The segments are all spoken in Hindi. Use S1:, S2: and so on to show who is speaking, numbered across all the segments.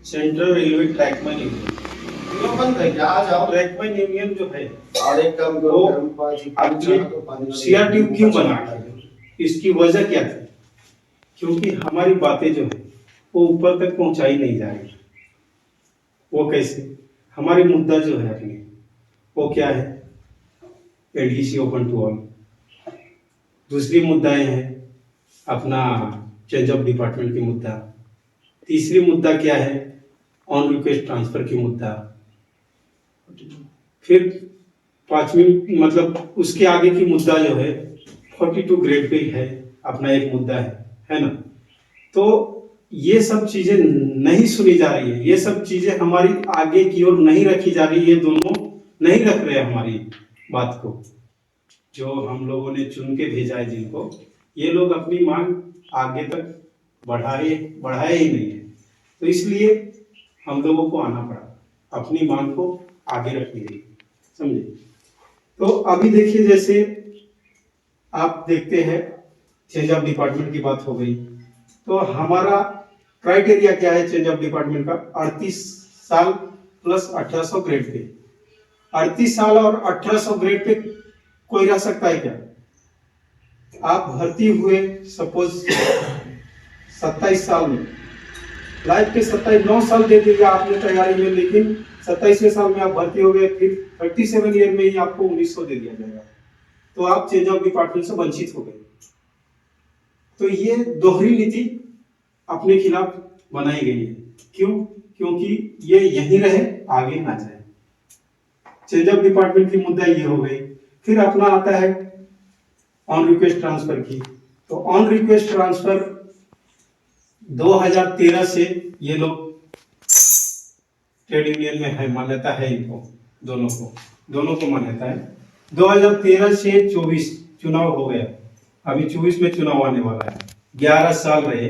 S1: Central railway trackman union.
S2: क्यों बंद है क्या? आ जाओ।
S1: ट्रैकमैन यूनियन जो है
S2: और एक काम करो,
S1: वो
S2: गर्म
S1: आपने सीआरटीयू क्यों बना, इसकी वजह क्या थी? क्योंकि हमारी बातें जो है वो ऊपर तक पहुंचाई नहीं जा रही। वो कैसे? हमारी मुद्दा जो है अपनी वो क्या है? LDC open to all. दूसरी मुद्दाएं हैं अपना चेंज ऑफ डिपार्टमेंट की मुद्दा। तीसरी मुद्दा क्या है? ऑन रिक्वेस्ट ट्रांसफर की मुद्दा। फिर पांचवी मतलब उसके आगे की मुद्दा जो है 42 ग्रेड पे है अपना एक मुद्दा है ना? तो ये सब चीजें नहीं सुनी जा रही है, ये सब चीजें हमारी आगे की ओर नहीं रखी जा रही, ये दोनों नहीं रख रहे हमारी बात को। जो हम लोगों ने चुन के भेजा है जिनको, ये लोग अपनी मांग आगे तक बढ़ाए ही नहीं है। तो इसलिए हम लोगों को आना पड़ा, अपनी मांग को आगे रखने के लिए, समझे? तो अभी देखिए, जैसे आप देखते हैं चेंज ऑफ डिपार्टमेंट की बात हो गई, तो हमारा क्राइटेरिया क्या है चेंज ऑफ डिपार्टमेंट का? 38 साल प्लस 1800 ग्रेड पे। 38 साल और 1800 ग्रेड पे कोई रह सकता है क्या? आप भर्ती हुए सपोज 27 साल में, लाइफ के 9 साल दे दिएगा आपने तैयारी में, लेकिन 27वें साल में आप भर्ती हो गए, फिर 37 ईयर में ही आपको 1900 दे दिया जाएगा, तो आप चेंज ऑफ डिपार्टमेंट से वंचित हो गए। तो ये दोहरी नीति अपने खिलाफ बनाई गई है। क्यों? क्योंकि ये यहीं रहे, आगे ना जाए। चेंज ऑफ डिपार्टमेंट की मुद्दा ये हो गई। फिर अपना आता है ऑन रिक्वेस्ट ट्रांसफर की। तो ऑन रिक्वेस्ट ट्रांसफर 2013 से ये लोग ट्रेड यूनियन में है, मान्यता है इनको, दोनों को मान्यता है। 2013 से 24 चुनाव हो गया, अभी 24 में चुनाव आने वाला है। 11 साल रहे।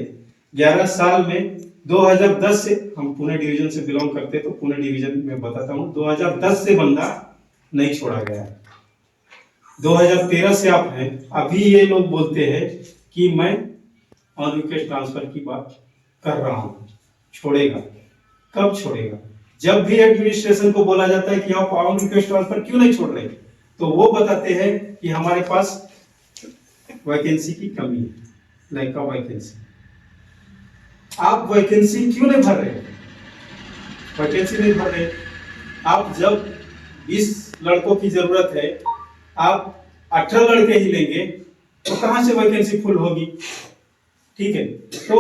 S1: 11 साल में 2010 से, हम पुणे डिवीजन से बिलोंग करते तो पुणे डिवीजन में बताता हूँ, 2010 से बंदा नहीं छोड़ा गया। 2013 से आप हैं, अभी ये लोग बोलते हैं कि मैं ऑन रिक्वेस्ट ट्रांसफर की बात कर रहा हूं। छोड़ेगा? कब छोड़ेगा? जब भी एडमिनिस्ट्रेशन को बोला जाता है कि आप ऑन रिक्वेस्ट ट्रांसफर क्यों नहीं छोड़ रहे, तो वो बताते हैं कि हमारे पास वैकेंसी की कमी है, लैक ऑफ वैकेंसी। आप वैकेंसी क्यों नहीं भर रहे? वैकेंसी नहीं भर रहे। आप जब 20 लड़कों की जरूरत है, आप 18 लड़के ही लेंगे, तो कहां से वैकेंसी फुल होगी? ठीक है, तो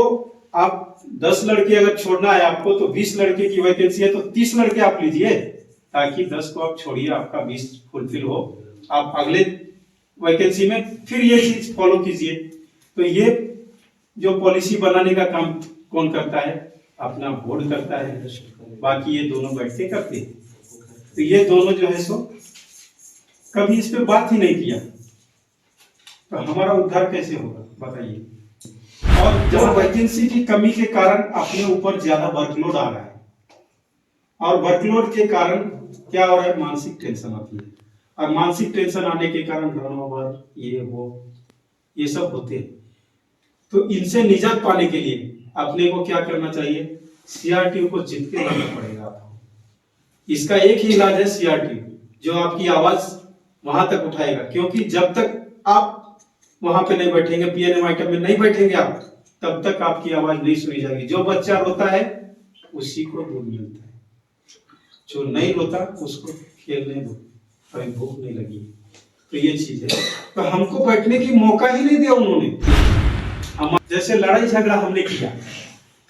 S1: आप 10 लड़के अगर छोड़ना है आपको, तो 20 लड़के की वैकेंसी है, तो 30 लड़के आप लीजिए, ताकि 10 को आप छोड़िए, आपका 20 फुलफिल हो। आप अगले वैकेंसी में फिर ये चीज फॉलो कीजिए। तो ये जो पॉलिसी बनाने का काम कौन करता है? अपना बोर्ड करता है, बाकी ये दोनों बैठ के करते हैं। तो ये दोनों जो है सो कभी इस पे बात ही नहीं किया, तो हमारा उद्धार कैसे होगा बताइए? और जहां वैकेंसी की कमी के कारण अपने ऊपर ज्यादा वर्कलोड आ रहा है, और वर्कलोड के कारण क्या हो रहा है? मानसिक टेंशन आती है, और मानसिक टेंशन आने के कारण रन ये वो ये सब होते हैं। तो इनसे निजात पाने के लिए अपने को क्या करना चाहिए? सीआरटीयू को जीत के लाना पड़ेगा आपको। इसका एक ही इलाज है सीआरटीयू, जो आपकी आवाज वहां तक उठाएगा। क्योंकि जब तक आप वहां पे नहीं बैठेंगे, पीएनएम आइटम में नहीं बैठेंगे आप, तब तक आपकी आवाज नहीं सुनी जाएगी। जो बच्चा रोता है उसी को दूध मिलता है, जो नहीं रोता उसको खेलने दो, अभी भूख नहीं लगी। तो ये चीज है। तो हमको बैठने की मौका ही नहीं दिया उन्होंने। हम जैसे लड़ाई झगड़ा हमने किया,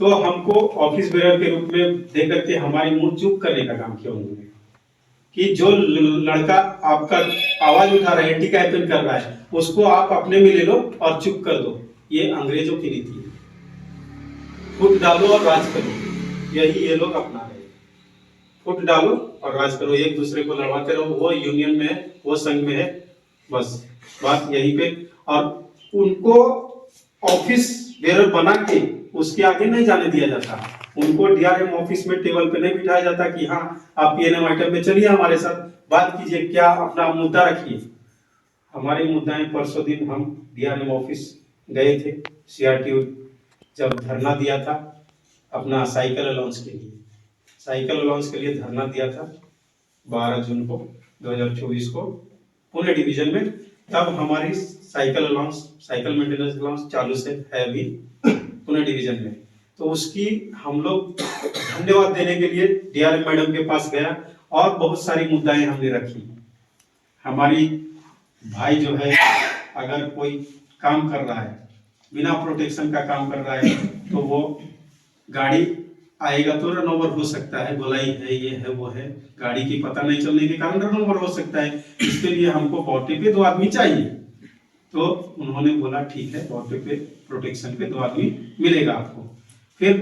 S1: तो हमको ऑफिस बेरर के रूप में दे करके हमारी मुंह चुप करने का काम किया उन्होंने, कि जो लड़का आपका आवाज उठा रहा है, एंटी कैंपेन कर रहा है, उसको आप अपने में ले लो और चुप कर दो। ये अंग्रेजों की नीति है, फुट डालो और राज करो, यही ये लोग अपना रहे हैं। फुट डालो और राज करो, एक दूसरे को लड़वाते रहो। वो यूनियन में है, वो संघ में है, बस बात यहीं पे। और उनको ऑफिस बेरर बना के उसके आगे नहीं जाने दिया जाता। उनको डीआरएम ऑफिस में टेबल पे नहीं बिठाया जाता कि हाँ आप पीएनएम आइटम में चलिए, हमारे साथ बात कीजिए, क्या अपना मुद्दा रखिए। हमारे मुद्दाएं, परसों दिन हम डीआरएम ऑफिस गए थे, सीआरटीयू जब धरना दिया था अपना साइकिल अलाउंस के लिए, साइकिल अलाउंस के लिए धरना दिया था 12 जून को 2024 को पुणे डिवीजन में। तब हमारी cycle allowance, cycle maintenance allowance चालू से है अभी पुणे डिवीजन में। तो उसकी हम लोग धन्यवाद देने के लिए डीआरएम मैडम के पास गया और बहुत सारी मुद्दाएं हमने रखी। हमारी भाई जो है अगर कोई काम कर रहा है, बिना प्रोटेक्शन का काम कर रहा है, तो वो गाड़ी आएगा तो रन ओवर हो सकता है, गोलाई है, ये है, वो है, गाड़ी की पता नहीं चलने के कारण रन ओवर हो सकता है। इसके लिए हमको बॉडी पे 2 आदमी चाहिए। तो उन्होंने बोला ठीक है, बॉडी पे प्रोटेक्शन पे 2 आदमी मिलेगा आपको। फिर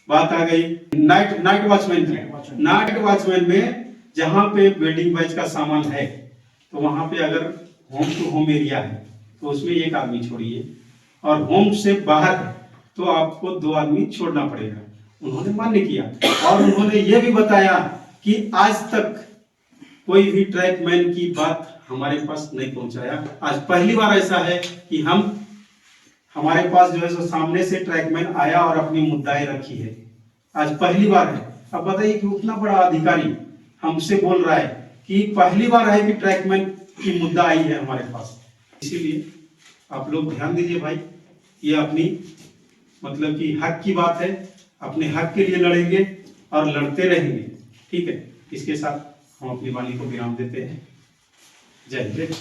S1: बात आ गई नाइट वॉचमैन की। नाइट वॉचमैन में जहाँ पे वेल्डिंग बैच का सामान है, तो वहां पे अगर होम टू होम एरिया है तो उसमें 1 आदमी छोड़िए, और होम से बाहर है तो आपको 2 आदमी छोड़ना पड़ेगा। उन्होंने मान्य किया और उन्होंने ये भी बताया कि आज तक कोई भी ट्रैकमैन की बात हमारे पास नहीं पहुंचाया। आज पहली बार ऐसा है कि हमारे पास जो है सो सामने से ट्रैकमैन आया और अपनी मुद्दाएं रखी है। आज पहली बार है। अब बताइए कि उतना बड़ा अधिकारी हमसे बोल रहा है कि पहली बार है कि ट्रैकमैन की मुद्दा आई है हमारे पास। इसीलिए आप लोग ध्यान दीजिए भाई, ये अपनी मतलब कि हक की बात है, अपने हक के लिए लड़ेंगे और लड़ते रहेंगे। ठीक है, इसके साथ हम अपनी वाणी को विराम देते हैं। जय हिंद।